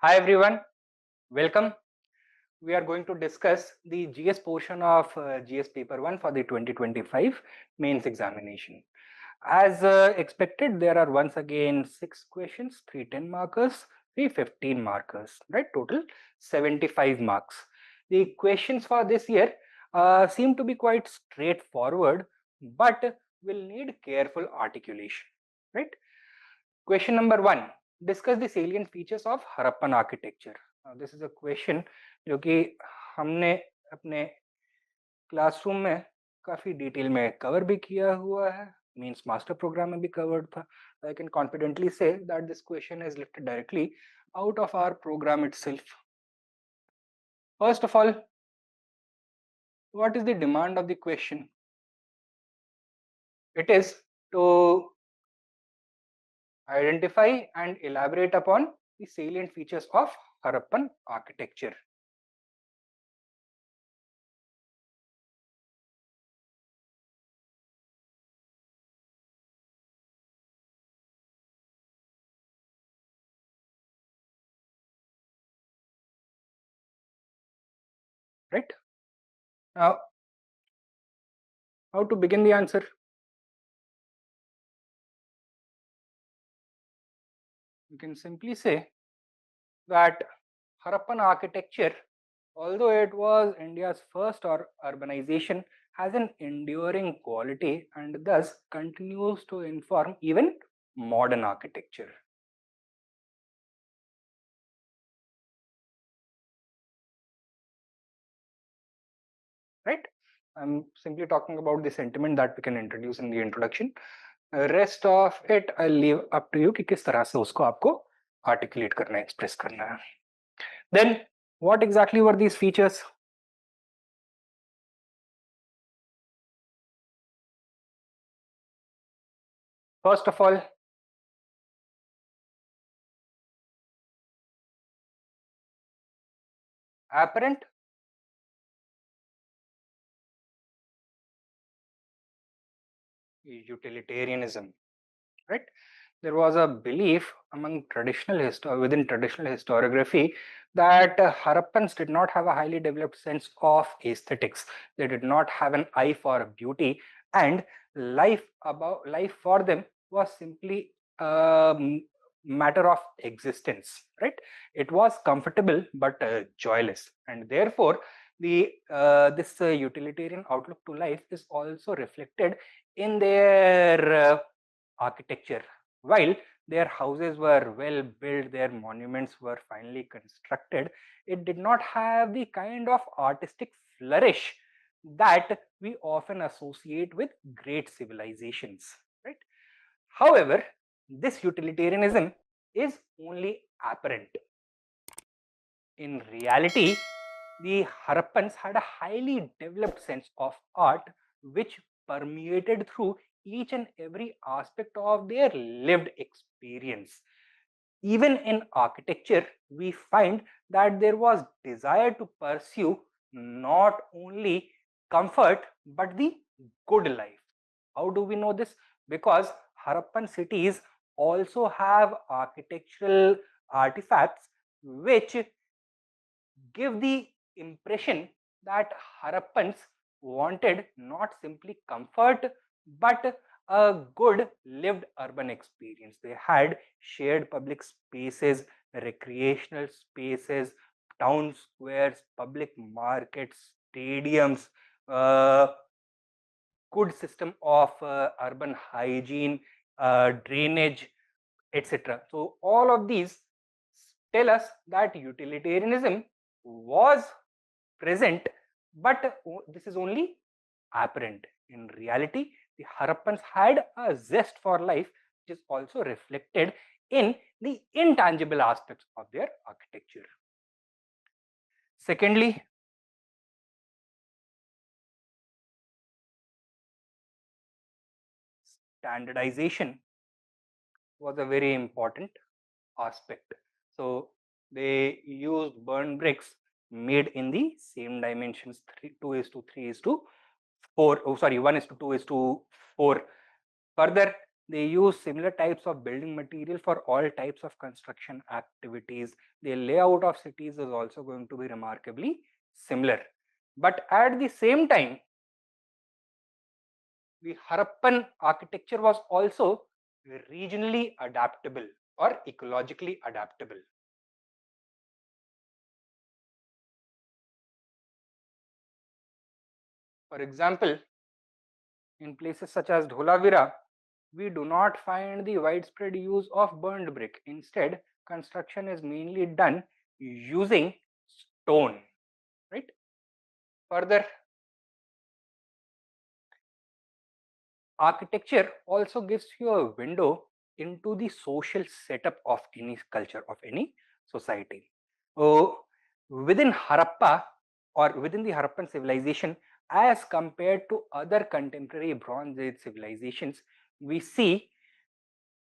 Hi everyone, welcome. We are going to discuss the GS portion of GS paper 1 for the 2025 mains examination. As expected, there are once again 6 questions, 3 10 markers, 3 15 markers, right? Total 75 marks. The questions for this year seem to be quite straightforward, but will need careful articulation, right? Question number 1. Discuss the salient features of Harappan architecture. This is a question जो कि हमने अपने classroom में काफी detail में cover भी किया हुआ है, मींस मास्टर प्रोग्राम में भी कवर्ड था. I can confidently say that this question is lifted directly out of our program itself. First of all, what is the demand of the question? It is to identify and elaborate upon the salient features of Harappan architecture. Right? Now, how to begin the answer? You can simply say that Harappan architecture, although it was India's first urbanization, has an enduring quality and thus continues to inform even modern architecture. Right? I'm simply talking about the sentiment that we can introduce in the introduction. Rest of it I'll leave up to you कि किस तरह से उसको आपको articulate करना है, express करना है. Then what exactly were these features? First of all, apparent utilitarianism, right? There was a belief among within traditional historiography that Harappans did not have a highly developed sense of aesthetics. They did not have an eye for beauty, and life for them was simply a matter of existence, right? It was comfortable but joyless, and therefore this utilitarian outlook to life is also reflected in their architecture. While their houses were well built, their monuments were finely constructed, it did not have the kind of artistic flourish that we often associate with great civilizations, right? However, this utilitarianism is only apparent. In reality, the Harappans had a highly developed sense of art which permeated through each and every aspect of their lived experience. Even in architecture, we find that there was desire to pursue not only comfort but the good life. How do we know this? Because Harappan cities also have architectural artifacts which give the impression that Harappans wanted not simply comfort but a good lived urban experience. They had shared public spaces, recreational spaces, town squares, public markets, stadiums, uh, good system of urban hygiene, drainage, etc. So all of these tell us that utilitarianism was present, but this is only apparent. In reality, the Harappans had a zest for life, which is also reflected in the intangible aspects of their architecture. Secondly, standardization was a very important aspect. So they used burn bricks made in the same dimensions, 2 is to 3 is to 4. Oh, sorry, 1 is to 2 is to 4. Further, They use similar types of building material for all types of construction activities. The layout of cities is also going to be remarkably similar. But at the same time, the Harappan architecture was also regionally adaptable or ecologically adaptable. For example, in places such as Dholavira, we do not find the widespread use of burned brick. Instead, construction is mainly done using stone, right? Further, architecture also gives you a window into the social setup of any culture, of any society. Within Harappa or within the Harappan civilization, as compared to other contemporary Bronze Age civilizations, we see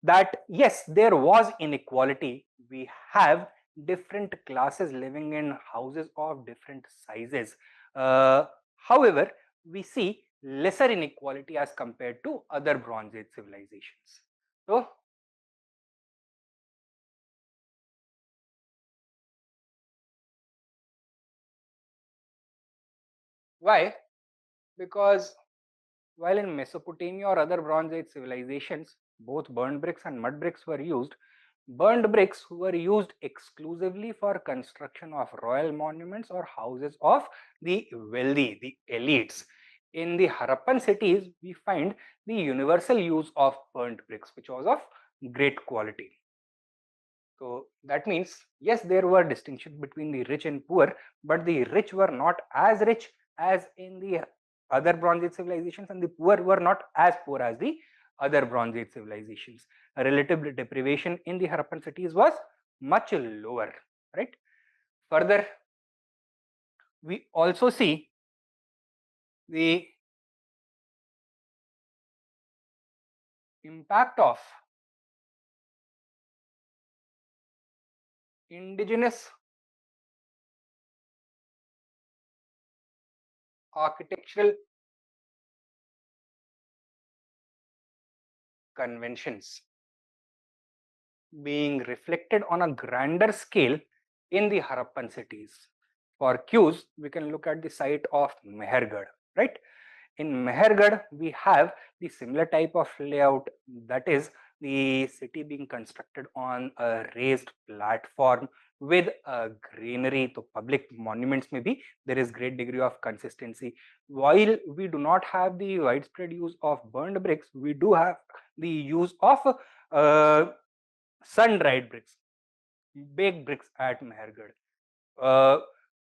that yes, there was inequality. We have different classes living in houses of different sizes. Uh, However, we see lesser inequality as compared to other Bronze Age civilizations. So, why? Because while in Mesopotamia or other Bronze Age civilizations, both burnt bricks and mud bricks were used, burnt bricks were used exclusively for construction of royal monuments or houses of the wealthy, the elites. In the Harappan cities, we find the universal use of burnt bricks, which was of great quality. So that means, yes, there were distinctions between the rich and poor, but the rich were not as rich as in the other Bronze Age civilizations, and the poor were not as poor as the other Bronze Age civilizations. Relative deprivation in the Harappan cities was much lower, right? Further, we also see the impact of indigenous architectural conventions being reflected on a grander scale in the Harappan cities. For cues, we can look at the site of Mehergarh, right? In Mehergarh, we have the similar type of layout, that is the city being constructed on a raised platform with a greenery. So public monuments, maybe there is great degree of consistency. While we do not have the widespread use of burned bricks, we do have the use of uh, sun-dried bricks, baked bricks at Mehergarh. Uh,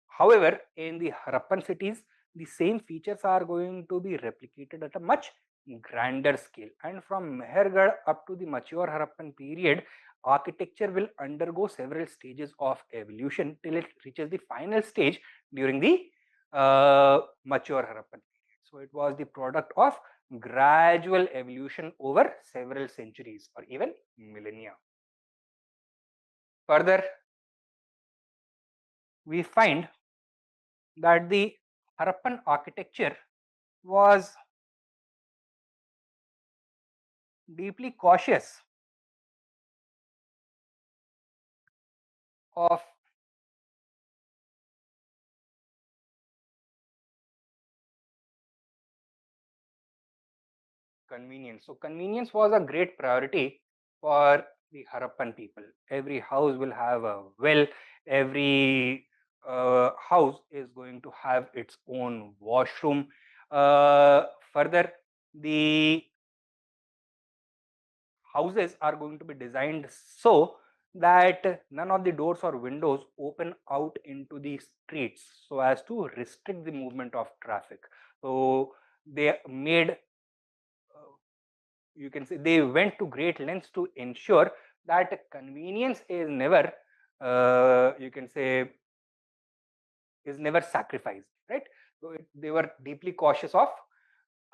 However, in the Harappan cities, the same features are going to be replicated at a much grander scale. And from Mehergarh up to the mature Harappan period, architecture will undergo several stages of evolution till it reaches the final stage during the mature Harappan period. So it was the product of gradual evolution over several centuries or even millennia. Further, we find that the Harappan architecture was deeply cautious of convenience. So convenience was a great priority for the Harappan people. Every house will have a well, every house is going to have its own washroom. Further, the houses are going to be designed so that none of the doors or windows open out into the streets so as to restrict the movement of traffic. So they made, you can say, they went to great lengths to ensure that convenience is never, you can say, is never sacrificed, right? So they were deeply cautious of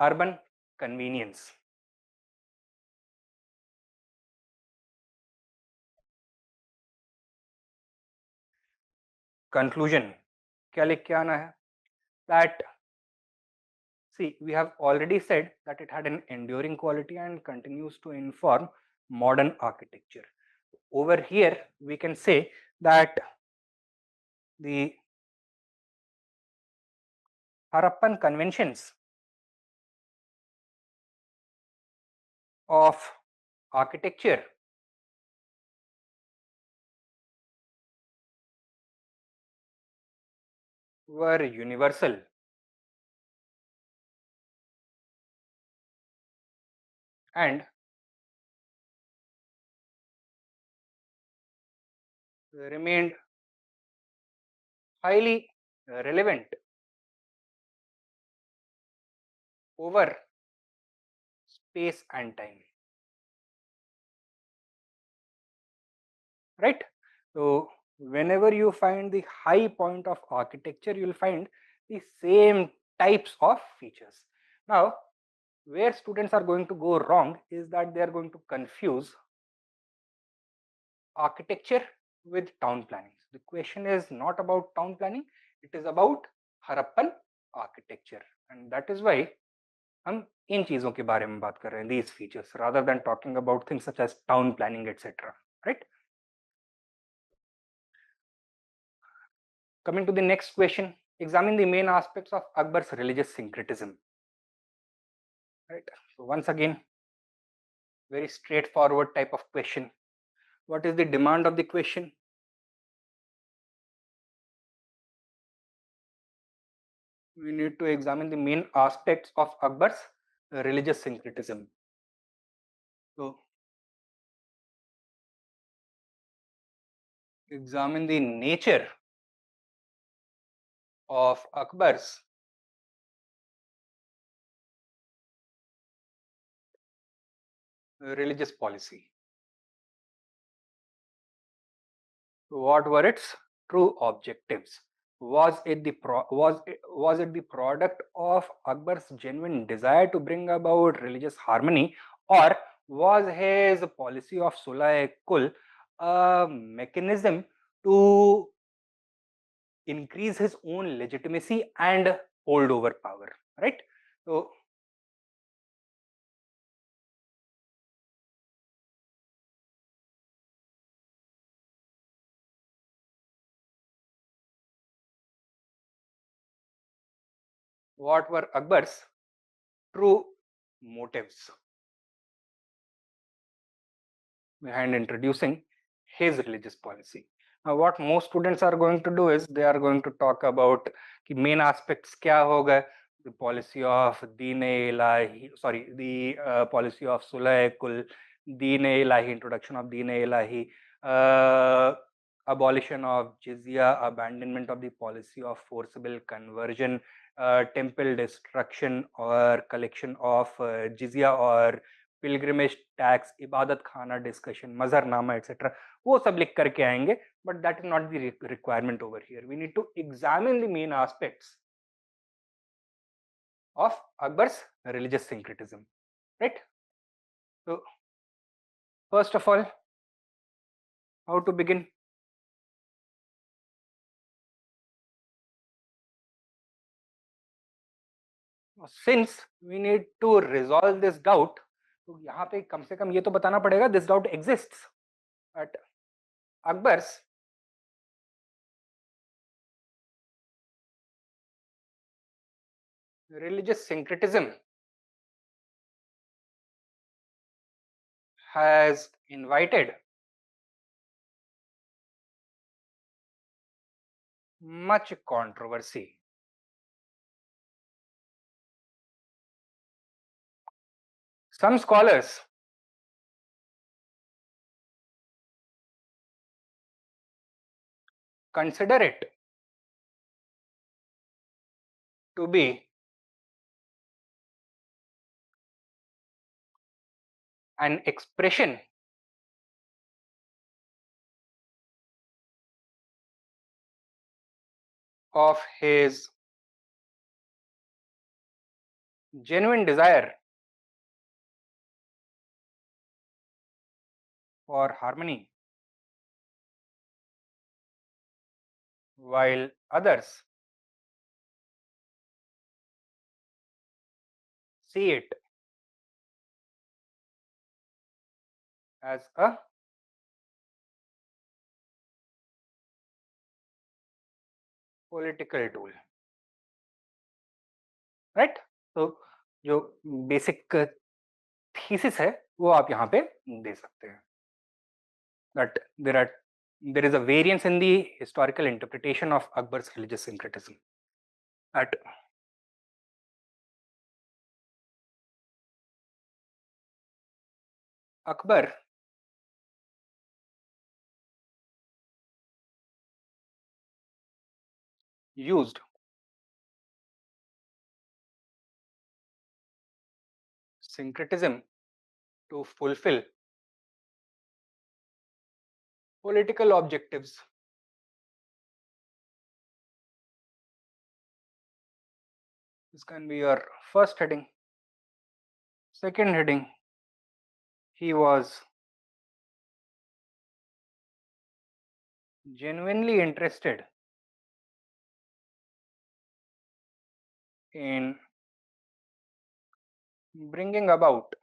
urban convenience. Conclusion क्या लिख के आना है that See, we have already said that it had an enduring quality and continues to inform modern architecture. Over here, we can say that the Harappan conventions of architecture were universal and remained highly relevant over space and time, right? So whenever you find the high point of architecture, you will find the same types of features. Now, where students are going to go wrong is that they are going to confuse architecture with town planning. So the question is not about town planning, it is about Harappan architecture, and that is why हम इन चीजों के बारे में बात कर रहे हैं, these features, rather than talking about things such as town planning, etc. Right? Coming to the next question, examine the main aspects of Akbar's religious syncretism. Right? So once again, very straightforward type of question. What is the demand of the question? We need to examine the main aspects of Akbar's religious syncretism. So, examine the nature of Akbar's religious policy. What were its true objectives? Was it the product of Akbar's genuine desire to bring about religious harmony, or was his policy of Sulh-e-Kul a mechanism to increase his own legitimacy and hold over power? Right? So what were Akbar's true motives behind introducing his religious policy? Now, what most students are going to do is they are going to talk about the main aspects kya hoga, the policy of Deen-e-Ilahi, sorry, the policy of Sulh-e-Kul, Deen-e-Ilahi, introduction of Deen-e-Ilahi, abolition of jizya, abandonment of the policy of forcible conversion, temple destruction or collection of jizya or pilgrimage tax, ibadat khana discussion, mazharnama, etc. वो सब लिख करके आएंगे, but that is not the requirement over here. We need to examine the main aspects of Akbar's religious syncretism, right? So first of all, how to begin? Since we need to resolve this doubt, तो यहाँ पे कम से कम ये तो बताना पड़ेगा this doubt exists at Akbar's religious syncretism has invited much controversy. Some scholars consider it to be an expression of his genuine desire for harmony, while others see it as a political tool, right? तो जो basic thesis है वो आप यहाँ पे दे सकते हैं, that there is a variance in the historical interpretation of Akbar's religious syncretism. At Akbar used syncretism to fulfill political objectives. This can be your first heading. Second heading, he was genuinely interested in bringing about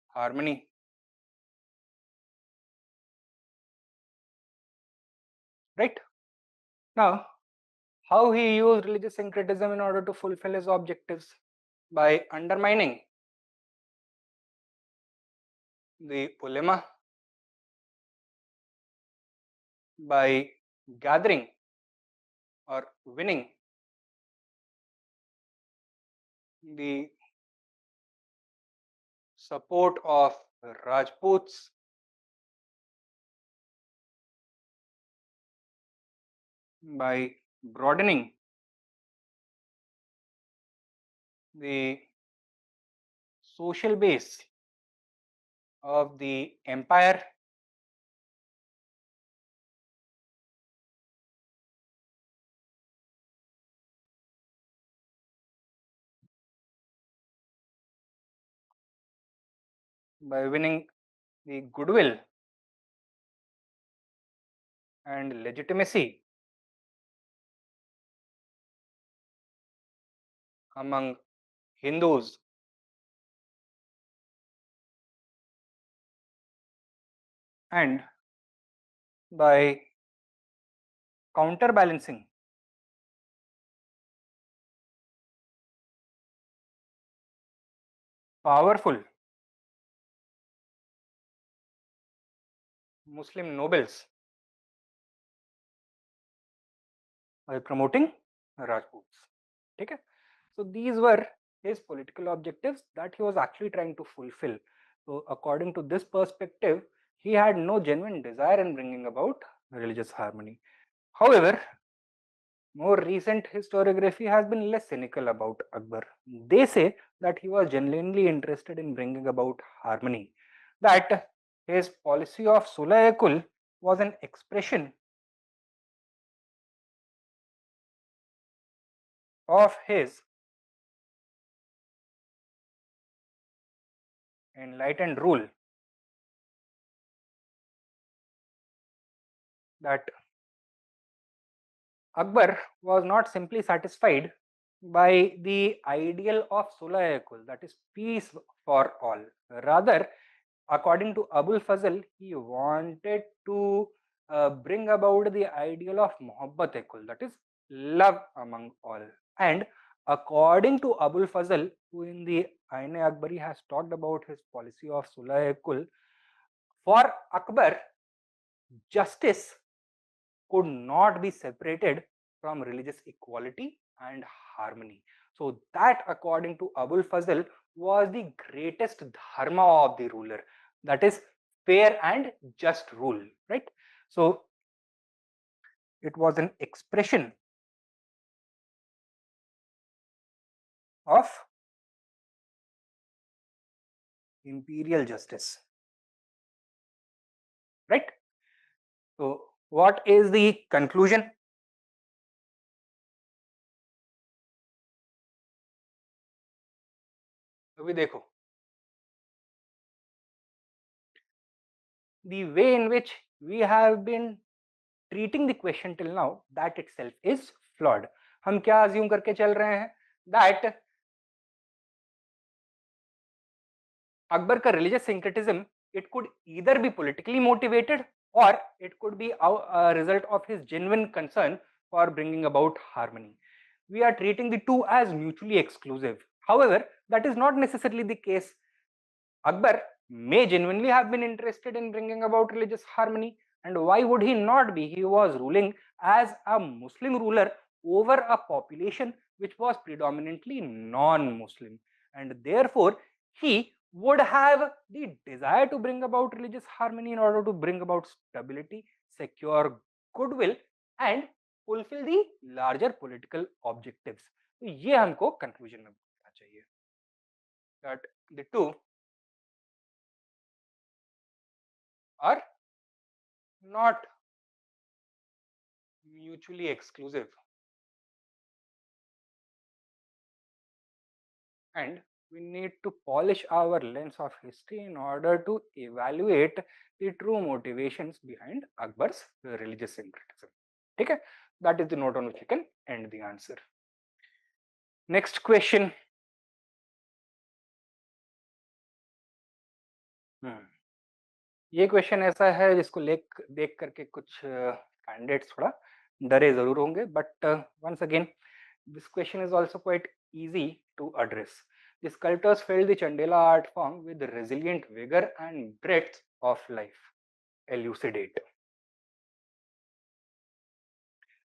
harmony. Right? Now, how he used religious syncretism in order to fulfill his objectives? By undermining the ulema, by gathering or winning the support of Rajputs, by broadening the social base of the empire, by winning the goodwill and legitimacy among Hindus, and by counterbalancing powerful Muslim nobles by promoting Rajputs. Okay? So these were his political objectives that he was actually trying to fulfill. So according to this perspective, he had no genuine desire in bringing about religious harmony. However, more recent historiography has been less cynical about Akbar. They say that he was genuinely interested in bringing about harmony, that his policy of Sulayakul was an expression of his enlightened rule, that Akbar was not simply satisfied by the ideal of Sulayakul, that is peace for all. Rather, according to Abul Fazl, he wanted to bring about the ideal of Muhabbat-e-Kul, that is love among all. And according to Abul Fazl, who in the Aine Akbari has talked about his policy of Sulayakul, for Akbar, justice could not be separated from religious equality and harmony. So that, according to Abul Fazl, was the greatest dharma of the ruler, that is fair and just rule, right? So it was an expression of imperial justice, right? So what is the conclusion? अभी देखो, the way in which we have been treating the question till now, that itself is flawed. हम क्या assume करके चल रहे हैं that Akbar ka religious syncretism, it could either be politically motivated or it could be a result of his genuine concern for bringing about harmony. We are treating the two as mutually exclusive. However, that is not necessarily the case. Akbar may genuinely have been interested in bringing about religious harmony, and why would he not be? He was ruling as a Muslim ruler over a population which was predominantly non-Muslim, and therefore he would have the desire to bring about religious harmony in order to bring about stability, secure goodwill, and fulfill the larger political objectives. तो ये हमको conclusion में बोलना चाहिए that the two are not mutually exclusive, and we need to polish our lens of history in order to evaluate the true motivations behind Akbar's religious syncretism. Okay, that is the note on which we can end the answer. Next question. ये question ऐसा है जिसको देख करके कुछ candidates थोड़ा डरे जरूर होंगे, but once again this question is also quite easy to address. The sculptors filled the Chandela art form with resilient vigor and breadth of life. Elucidate.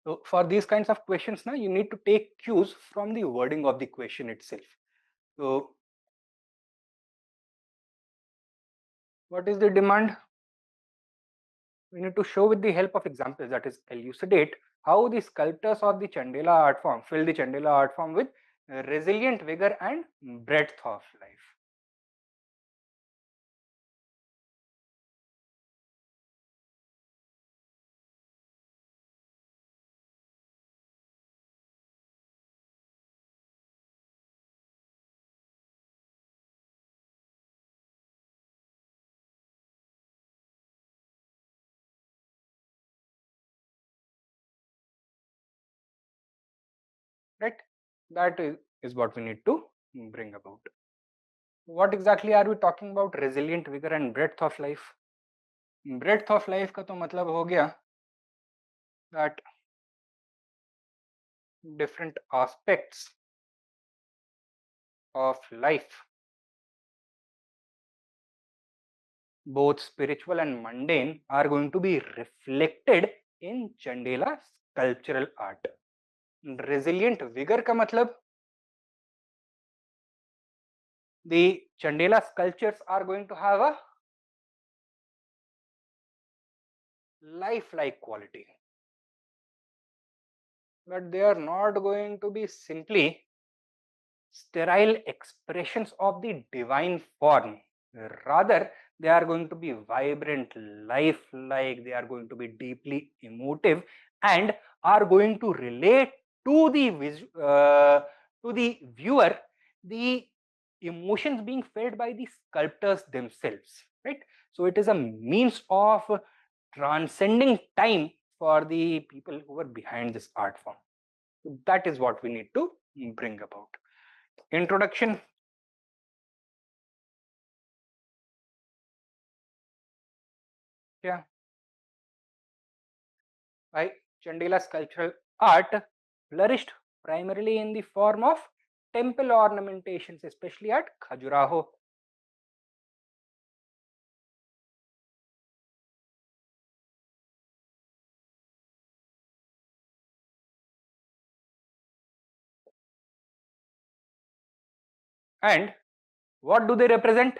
So for these kinds of questions now, you need to take cues from the wording of the question itself. So what is the demand? We need to show with the help of examples, that is elucidate how the sculptors of the Chandela art form fill the Chandela art form with resilient vigor and breadth of life. Right? That is what we need to bring about. What exactly are we talking about? Resilient vigor and breadth of life. Breadth of life का तो मतलब हो गया that different aspects of life, both spiritual and mundane, are going to be reflected in Chandela sculptural art. Resilient vigor का मतलब the Chandela sculptures are going to have a lifelike quality, but they are not going to be simply sterile expressions of the divine form. Rather, they are going to be vibrant, lifelike, they are going to be deeply emotive, and are going to relate to the viewer the emotions being felt by the sculptors themselves, right? So it is a means of transcending time for the people who were behind this art form. So that is what we need to bring about. Introduction. Yeah. Why Chandela sculptural art flourished primarily in the form of temple ornamentations, especially at Khajuraho. And what do they represent?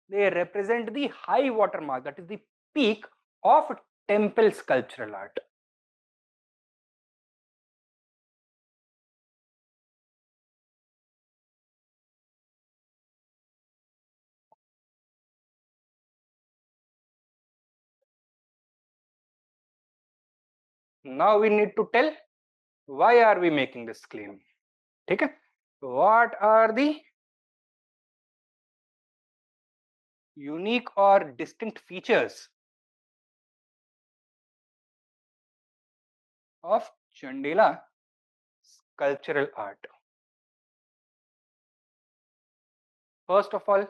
They represent the high water mark, that is the peak of temple sculptural art. Now we need to tell why are we making this claim. Okay? What are the unique or distinct features of Chandela sculptural art. First of all,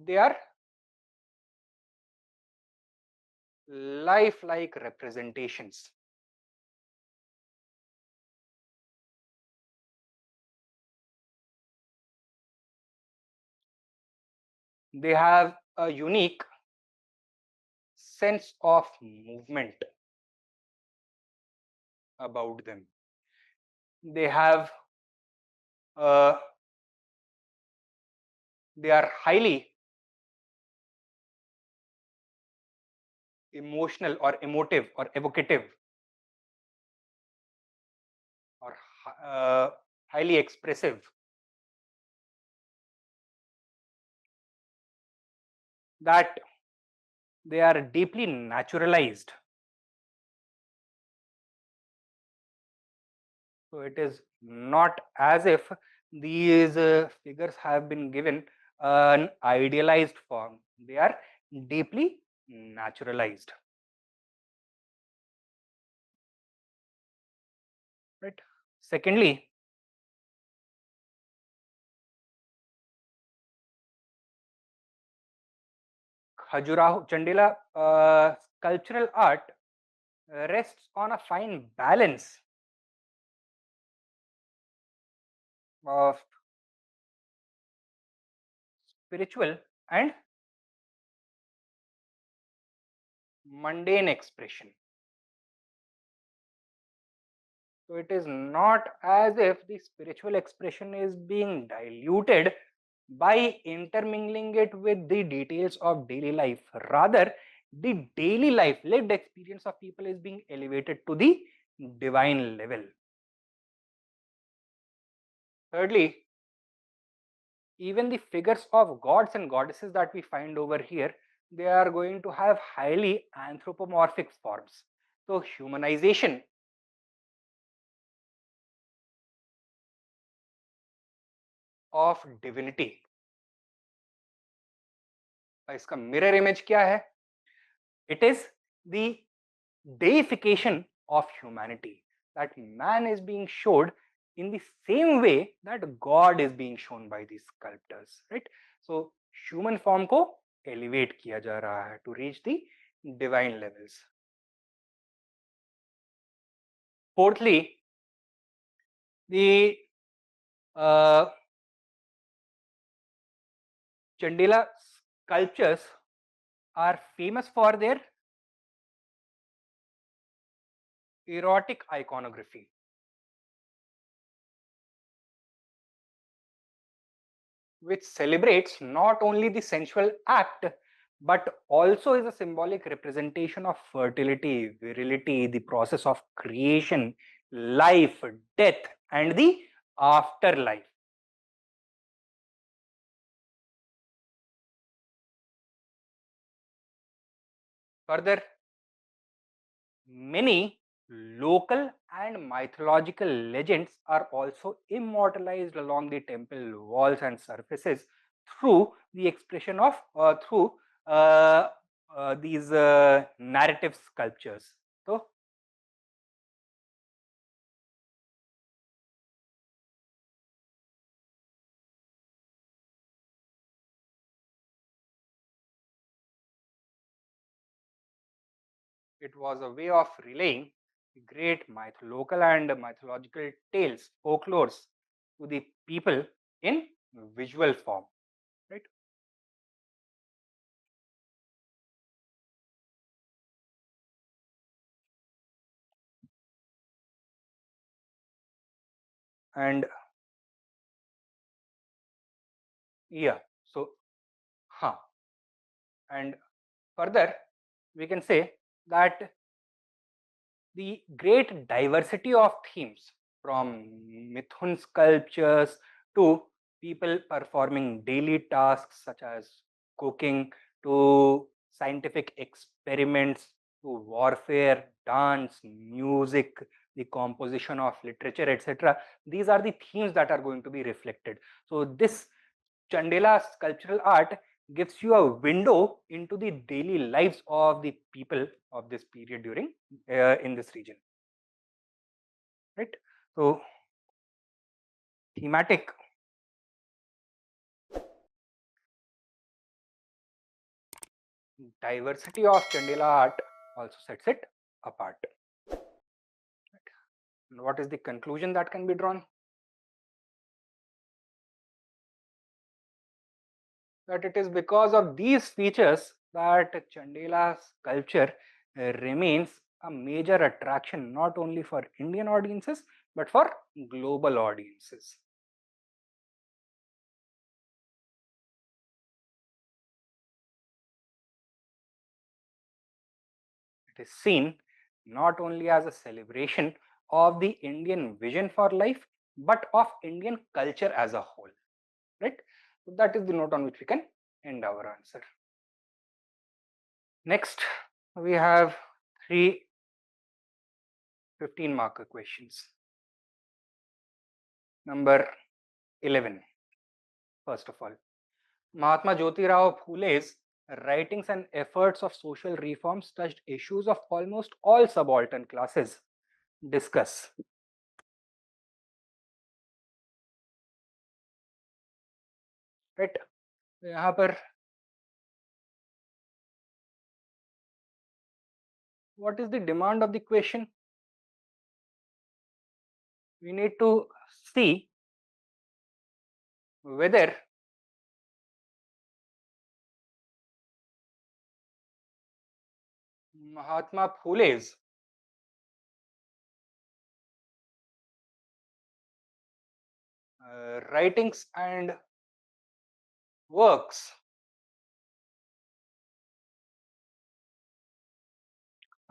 they are lifelike representations. They have a unique sense of movement about them. They have they are highly emotional or emotive or evocative or highly expressive. That they are deeply naturalized. So it is not as if these figures have been given an idealized form. They are deeply naturalized. Right. Secondly, Khajuraho Chandela sculptural art rests on a fine balance of spiritual and mundane expression. So it is not as if the spiritual expression is being diluted by intermingling it with the details of daily life. Rather, the daily life, lived experience of people is being elevated to the divine level. Thirdly, even the figures of gods and goddesses that we find over here, they are going to have highly anthropomorphic forms. So humanization of divinity. इसका mirror image क्या है? It is the deification of humanity, that man is being showed in the same way that God is being shown by these sculptors, right? So human form को elevate किया जा रहा है to reach the divine levels. Fourthly, the Chandela sculptures are famous for their erotic iconography, which celebrates not only the sensual act but also is a symbolic representation of fertility, virility, the process of creation, life, death, and the afterlife. Further, many local and mythological legends are also immortalized along the temple walls and surfaces through the expression of through uh, these narrative sculptures. So it was a way of relaying the great local and mythological tales, folklores to the people in visual form, right? And yeah, so huh. And further, we can say that the great diversity of themes, from Mithun sculptures to people performing daily tasks such as cooking, to scientific experiments, to warfare, dance, music, the composition of literature, etc. These are the themes that are going to be reflected. So this Chandela sculptural art gives you a window into the daily lives of the people of this period during in this region, right? So thematic diversity of Chandela art also sets it apart. And what is the conclusion that can be drawn? That it is because of these features that Chandela's sculpture remains a major attraction not only for Indian audiences but for global audiences. It is seen not only as a celebration of the Indian vision for life but of Indian culture as a whole. Right? So that is the note on which we can end our answer. Next, we have three 15-marker questions. Number 11. First of all, Mahatma Jyotirao Phule's writings and efforts of social reforms touched issues of almost all subaltern classes. Discuss. Right? यहाँ पर what is the demand of the question? We need to see whether Mahatma Phule's writings and works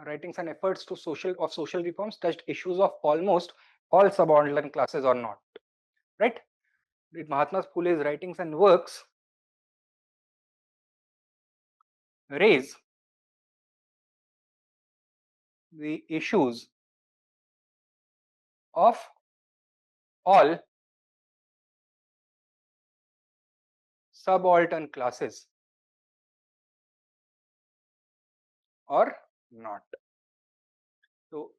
writings and efforts to social reforms touched issues of almost all subaltern classes or not. Right? Did Mahatma Phule's writings and works raise the issues of all subaltern classes or not? So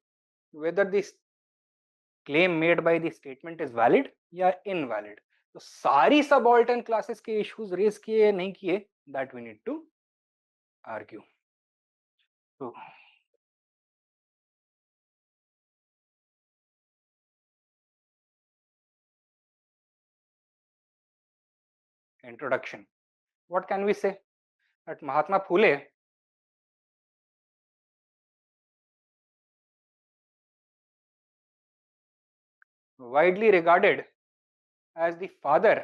whether this claim made by the statement is valid या invalid. तो सारी subaltern classes के issues raise किए या नहीं किए, that we need to argue. So introduction. What can we say? That Mahatma Phule widely regarded as the father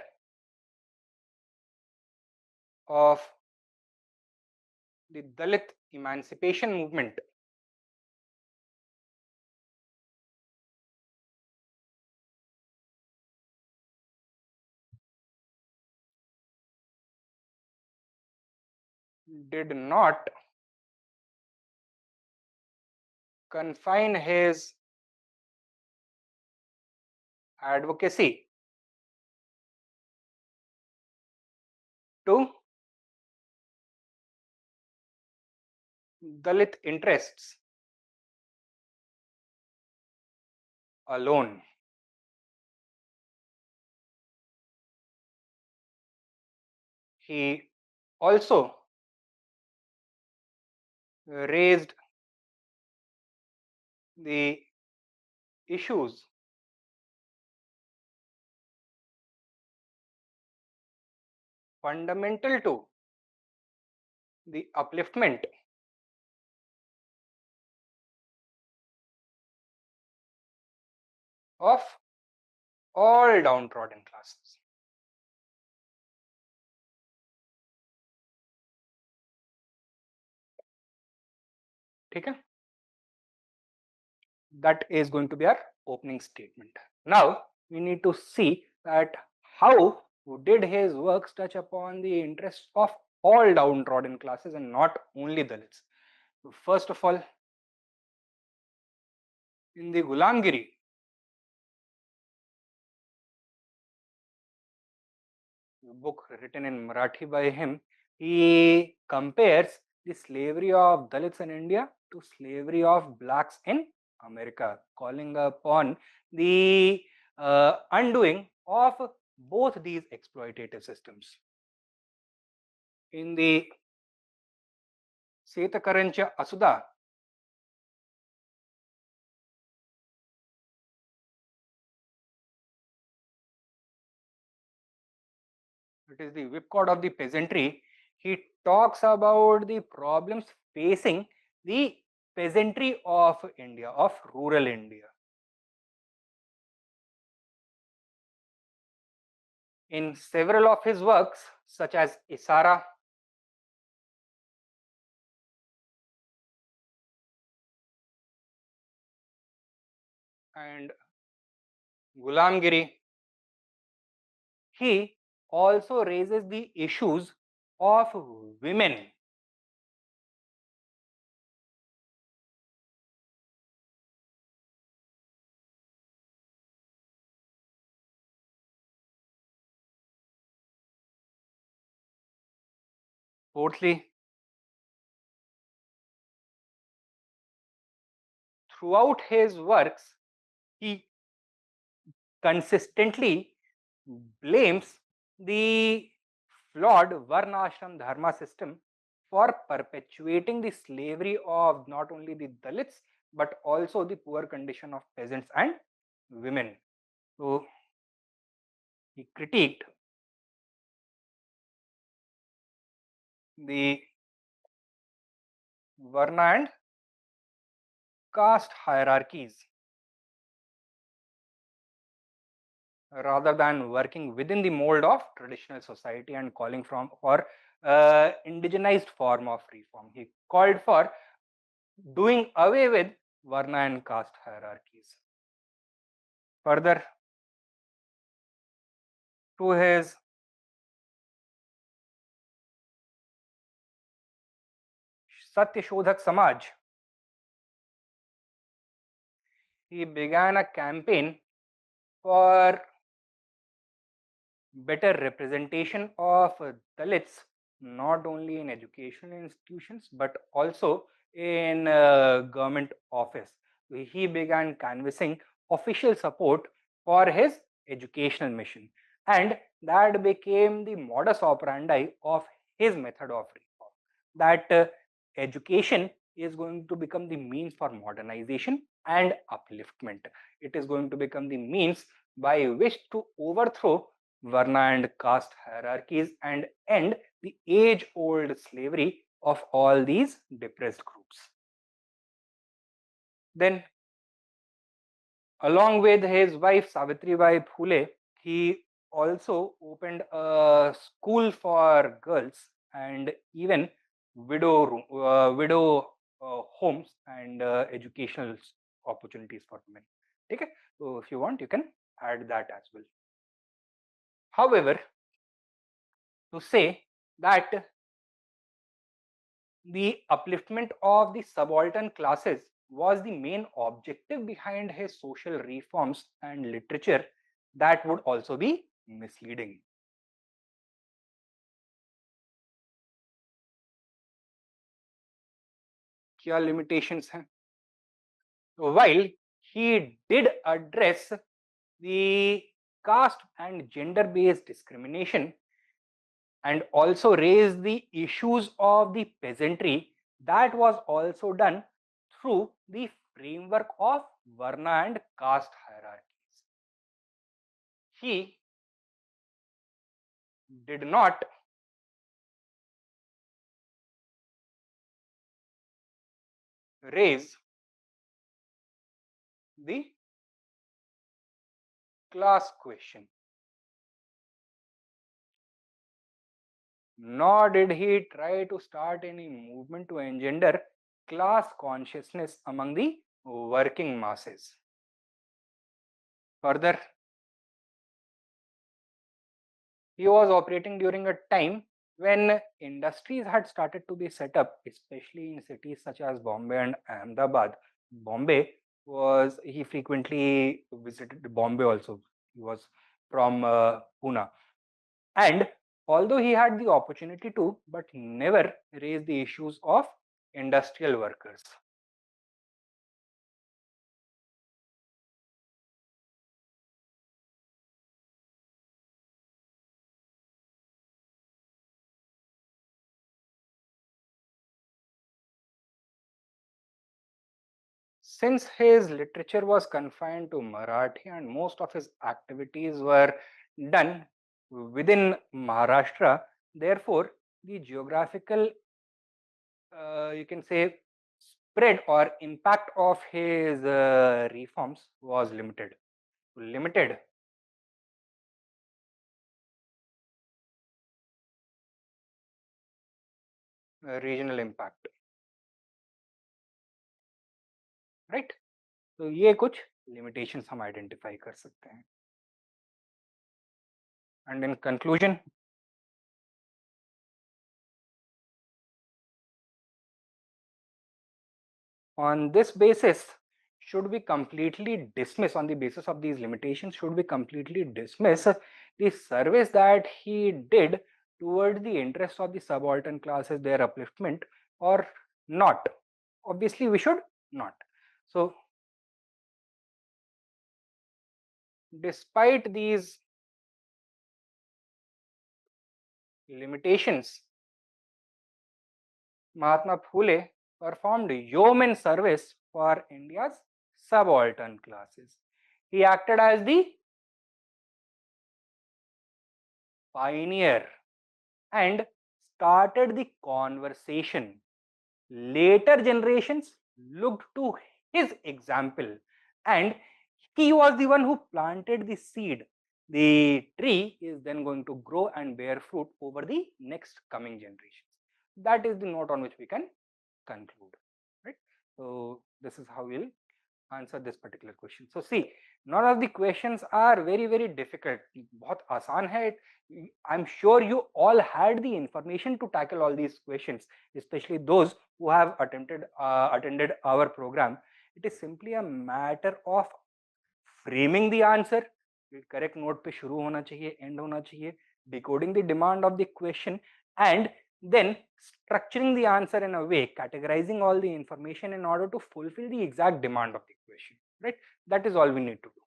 of the Dalit emancipation movement. Did not confine his advocacy to Dalit interests alone. He also raised the issues fundamental to the upliftment of all downtrodden classes. ठीक है? That is going to be our opening statement. Now we need to see that how did his works touch upon the interests of all downtrodden classes and not only Dalits. So first of all, in the Gulamgiri, book written in Marathi by him, he compares the slavery of Dalits in India to slavery of blacks in America, calling upon the undoing of both these exploitative systems. In the Setakarancha Asuda, it is the whip code of the peasantry, he talks about the problems facing the peasantry of India, of rural India. In several of his works, such as Isara and Gulamgiri, he also raises the issues of women. Fourthly, throughout his works, he consistently blames the flawed Varnashram Dharma system for perpetuating the slavery of not only the Dalits but also the poor condition of peasants and women. So he critiqued the Varna and caste hierarchies rather than working within the mold of traditional society and calling for indigenized form of reform. He called for doing away with Varna and caste hierarchies. Further, to his Satyashodhak Samaj, he began a campaign for better representation of Dalits not only in educational institutions but also in government office. He began canvassing official support for his educational mission, and that became the modus operandi of his method of reform. That education is going to become the means for modernization and upliftment. It is going to become the means by which to overthrow Varna and caste hierarchies and end the age-old slavery of all these depressed groups. Then, along with his wife Savitribai Phule, he also opened a school for girls and even widow homes and educational opportunities for women. Okay, so if you want, you can add that as well. However, to say that the upliftment of the subaltern classes was the main objective behind his social reforms and literature, that would also be misleading. क्या limitations हैं? While he did address the caste and gender based discrimination and also raise the issues of the peasantry, that was also done through the framework of Varna and caste hierarchies. He did not raise the class question, nor did he try to start any movement to engender class consciousness among the working masses. Further, he was operating during a time when industries had started to be set up, especially in cities such as Bombay and Ahmedabad. Bombay was, he frequently visited Bombay also. He was from Pune. And although he had the opportunity to, but never raised the issues of industrial workers. Since his literature was confined to Marathi and most of his activities were done within Maharashtra, therefore, the geographical, you can say, spread or impact of his reforms was limited. Limited regional impact, right? तो ये कुछ limitations हम identify कर सकते हैं. And in conclusion, on this basis, should we completely dismiss, on the basis of these limitations, should we completely dismiss the service that he did toward the interests of the subaltern classes, their upliftment, or not? Obviously, we should not. So, despite these limitations, Mahatma Phule performed yeoman service for India's subaltern classes. He acted as the pioneer and started the conversation. Later generations looked to his example, and he was the one who planted the seed. The tree is then going to grow and bear fruit over the next coming generations. That is the note on which we can conclude, right? So this is how we'll answer this particular question. So see, none of the questions are very difficult. बहुत आसान है. I'm sure you all had the information to tackle all these questions, especially those who have attended our program. It is simply a matter of framing the answer. Correct note पे शुरू होना चाहिए, and होना चाहिए, decoding the demand of the question, and then structuring the answer in a way, categorizing all the information in order to fulfill the exact demand of the question, right? That is all we need to do.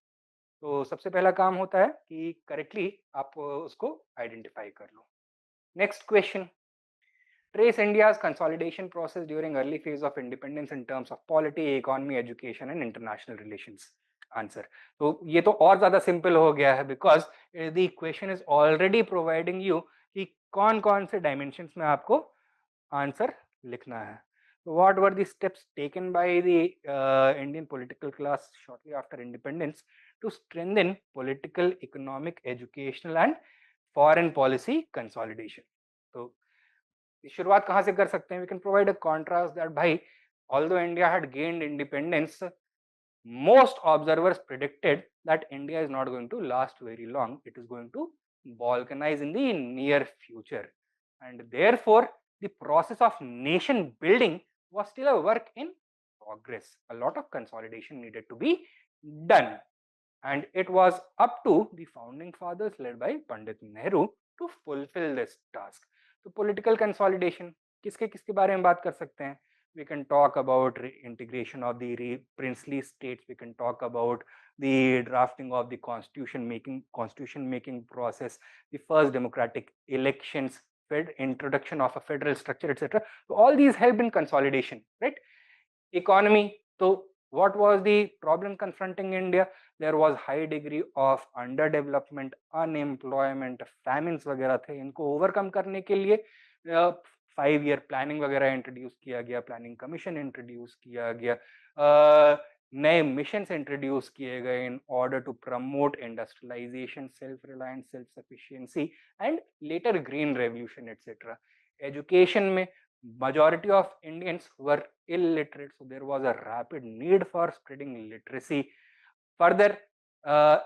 तो सबसे पहला काम होता है कि correctly आप उसको identify कर लो. Next question, trace India's consolidation process during early phase of independence in terms of polity, economy, education and international relations. Answer. तो ये तो और ज्यादा सिंपल हो गया है because the question is already providing you कि कौन कौन से dimensions में आपको answer लिखना है. So what were the steps taken by the Indian political class shortly after independence to strengthen political, economic, educational and foreign policy consolidation? तो शुरुआत कहाँ से कर सकते हैं? We can provide a contrast that भाई, although India had gained independence, most observers predicted that India is not going to last very long. It is going to balkanize in the near future, and therefore the process of nation building was still a work in progress. A lot of consolidation needed to be done, and it was up to the founding fathers led by Pandit Nehru to fulfill this task. So political consolidation, किसके किसके बारे में बात कर सकते हैं? We can talk about integration of the princely states. We can talk about the drafting of the constitution making process, the first democratic elections, introduction of a federal structure, etc. So all these helped in consolidation, right? Economy. So what was the problem confronting India? There was high degree of underdevelopment, unemployment, famines वगैरह थे. इनको overcome करने के लिए 5-year planning वगैरह introduce किया गया, planning commission introduce किया गया, नए मिशंस इंट्रोड्यूस किए गए in order to promote industrialisation, self reliance, self sufficiency and later green revolution etcetera. Education में majority of Indians were illiterate, so there was a rapid need for spreading literacy. Further,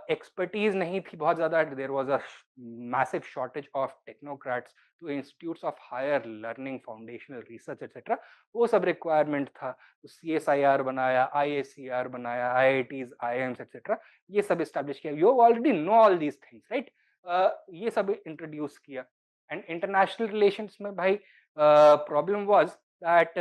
expertise नहीं थी बहुत ज़्यादा. There was a massive shortage of technocrats to institutes of higher learning, foundational research, etc. वो सब requirement था. तो CSIR बनाया, IACR बनाया, IITs, IIMs, etc. ये सब establish किया. You already know all these things, right? ये सब introduce किया. And international relations में भाई problem was that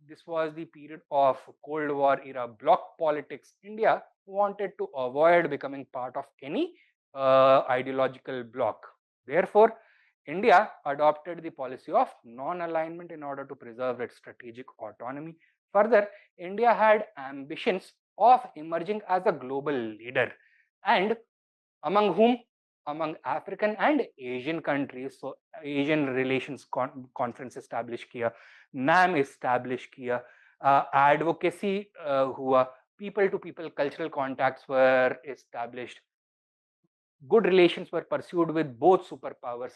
this was the period of Cold War era bloc politics. India wanted to avoid becoming part of any ideological bloc. Therefore, India adopted the policy of non-alignment in order to preserve its strategic autonomy. Further, India had ambitions of emerging as a global leader, and among whom? Among African and Asian countries. So Asian Relations Conference established किया, NAM established किया, advocacy हुआ, people to people cultural contacts were established, good relations were pursued with both superpowers.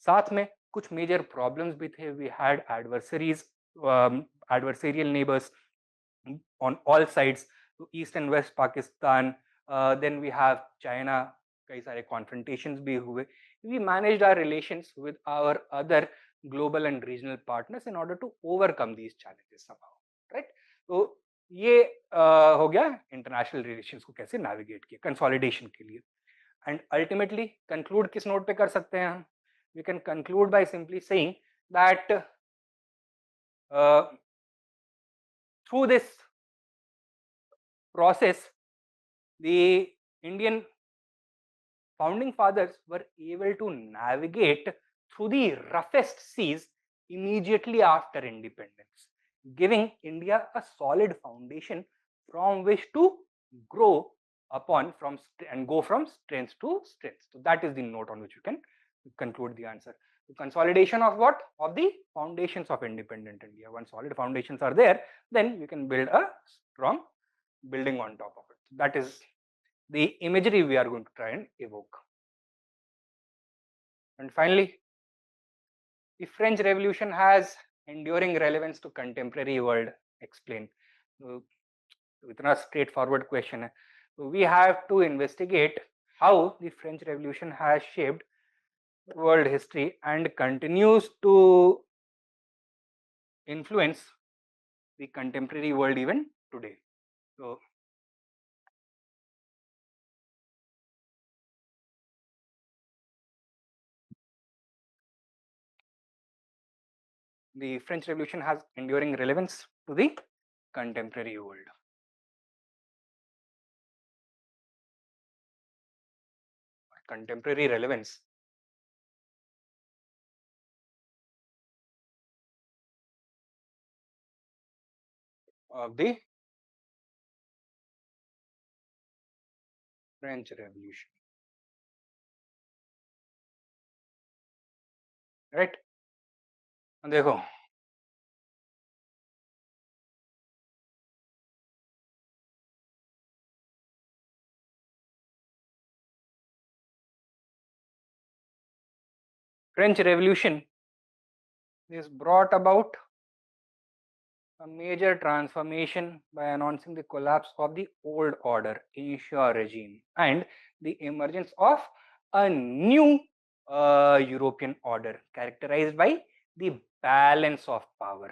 साथ में कुछ major problems भी थे. We had adversaries, adversarial neighbors on all sides, to east and west Pakistan. Then we have China. कई सारे confrontations भी हुए. We managed our relations with our other global and regional partners in order to overcome these challenges somehow, right? तो ये हो गया international relations को कैसे navigate किया consolidation के लिए. And ultimately conclude किस note पे कर सकते हैं हम? We can conclude by simply saying that through this process, the Indian founding fathers were able to navigate through the roughest seas immediately after independence, giving India a solid foundation from which to grow upon and go from strength to strength. So that is the note on which you can conclude the answer. The consolidation of what? Of the foundations of independent India. Once solid foundations are there, then you can build a strong building on top of it. That is the imagery we are going to try and evoke. And finally, the French Revolution has enduring relevance to contemporary world. Explain. So, इतना straightforward question है. So we have to investigate how the French Revolution has shaped world history and continues to influence the contemporary world even today. So the French Revolution has enduring relevance to the contemporary world. Contemporary relevance. Of the French Revolution. Right? देखो French Revolution is brought about a major transformation by announcing the collapse of the old order, ancient regime, and the emergence of a new European order characterized by the balance of power.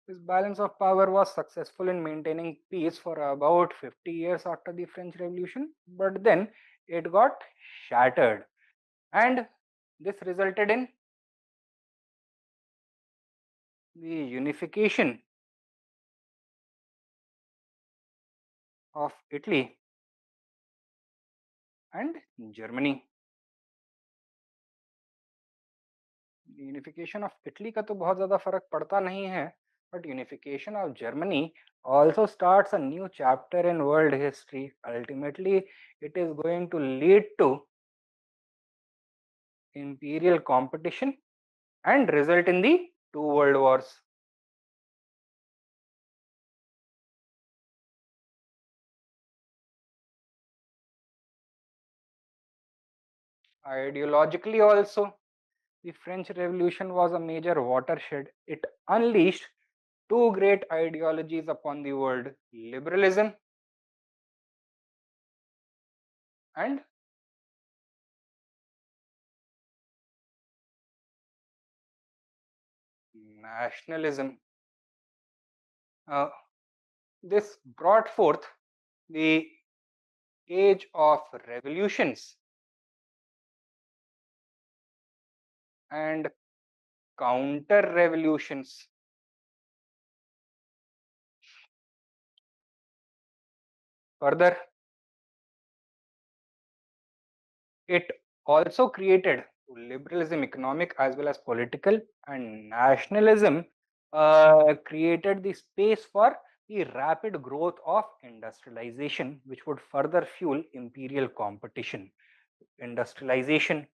This balance of power was successful in maintaining peace for about 50 years after the French Revolution, but then it got shattered, and this resulted in the unification of Italy and Germany. Unification of Italy का तो बहुत ज़्यादा फर्क पड़ता नहीं है, but unification of Germany also starts a new chapter in world history. Ultimately, it is going to lead to imperial competition and result in the two world wars. Ideologically also, the French Revolution was a major watershed. It unleashed two great ideologies upon the world: liberalism and nationalism. This brought forth the age of revolutions and counter revolutions. Further, It also created liberalism, economic as well as political, and nationalism created the space for the rapid growth of industrialization, which would further fuel imperial competition. Industrialization,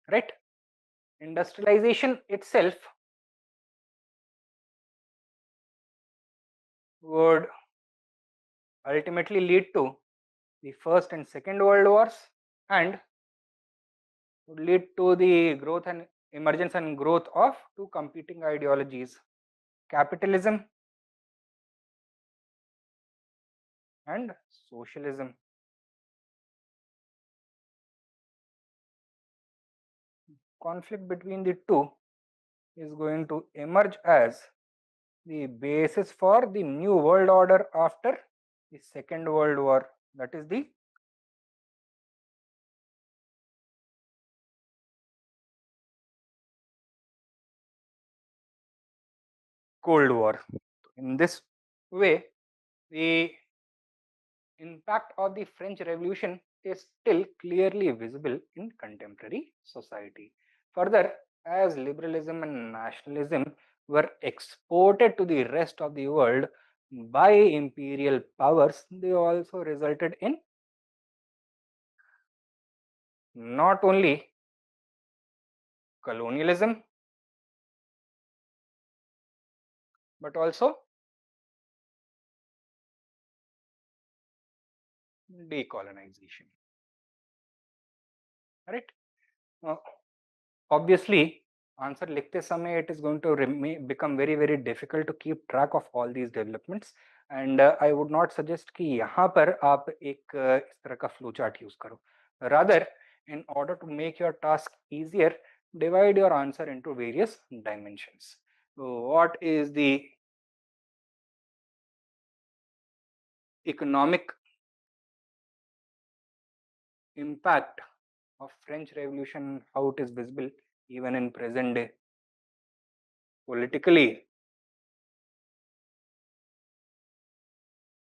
right? Industrialization itself would ultimately lead to the First and Second World Wars, and would lead to the growth and emergence and growth of two competing ideologies, capitalism and socialism. Conflict between the two is going to emerge as the basis for the new world order after the Second World War, that is the Cold War. In this way, the impact of the French Revolution is still clearly visible in contemporary society. Further, as liberalism and nationalism were exported to the rest of the world by imperial powers, they also resulted in not only colonialism but also decolonization. Right? Uh, Obviously, answer लिखते समय it is going to become very very difficult to keep track of all these developments, and I would not suggest कि यहाँ पर आप एक इस तरह का flow chart use करो. Rather, in order to make your task easier, divide your answer into various dimensions. So what is the economic impact of French Revolution, how it is visible even in present day? Politically,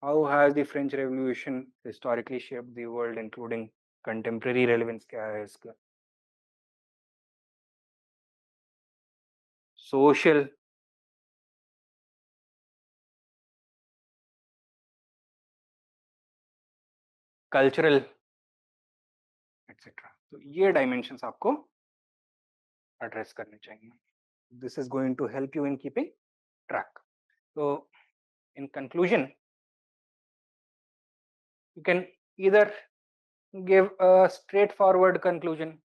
how has the French Revolution historically shaped the world, including contemporary relevance? क्या है इसका? Social, cultural, etc. तो ये dimensions आपको address करने चाहिए. This is going to help you in keeping track. So, in conclusion, you can either give a straightforward conclusion.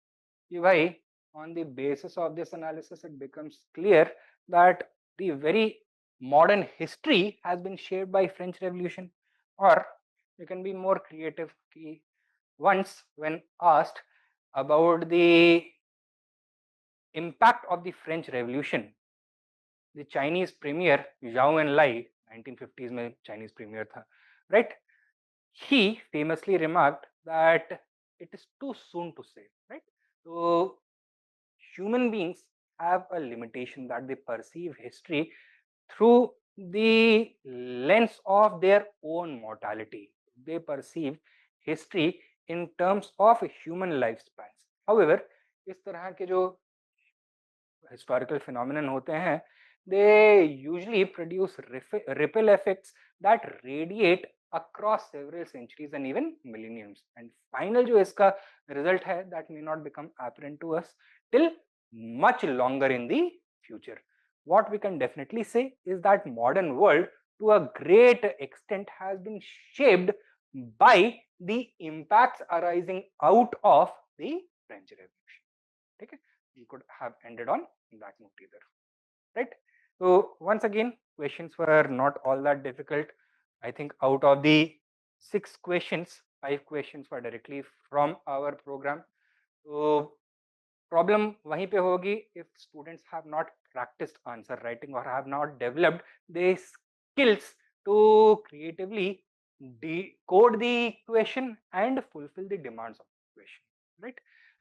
Why, on the basis of this analysis, it becomes clear that the very modern history has been shaped by French Revolution. Or you can be more creative. Once, when asked about the impact of the French Revolution, the Chinese premier Zhou Enlai, 1950s में Chinese premier था, right? He famously remarked that it is too soon to say, right? So human beings have a limitation that they perceive history through the lens of their own mortality. They perceive history in terms of human lifespans. However, इस तरह के जो historical phenomenon होते हैं, they usually produce ripple effects that radiate across several centuries and even millenniums. And final जो इसका result है, that may not become apparent to us till much longer in the future. What we can definitely say is that modern world to a great extent has been shaped by the impacts arising out of the French Revolution. Okay? We could have ended on that note either, right? So once again, questions were not all that difficult. I think out of the 6 questions, 5 questions were directly from our program. So problem वहीं पे होगी if students have not practiced answer writing or have not developed the skills to creatively decode the question and fulfill the demands of the question, right?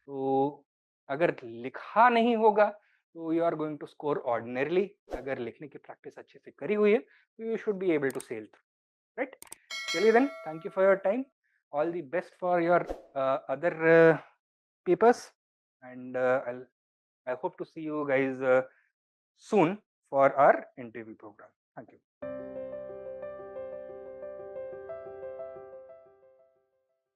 तो अगर लिखा नहीं होगा तो you are going to score ordinarily. अगर लिखने की practice अच्छे से करी हुई है तो you should be able to sell through, right? चलिए then, thank you for your time. All the best for your other papers, and I hope to see you guys soon for our interview program. Thank you.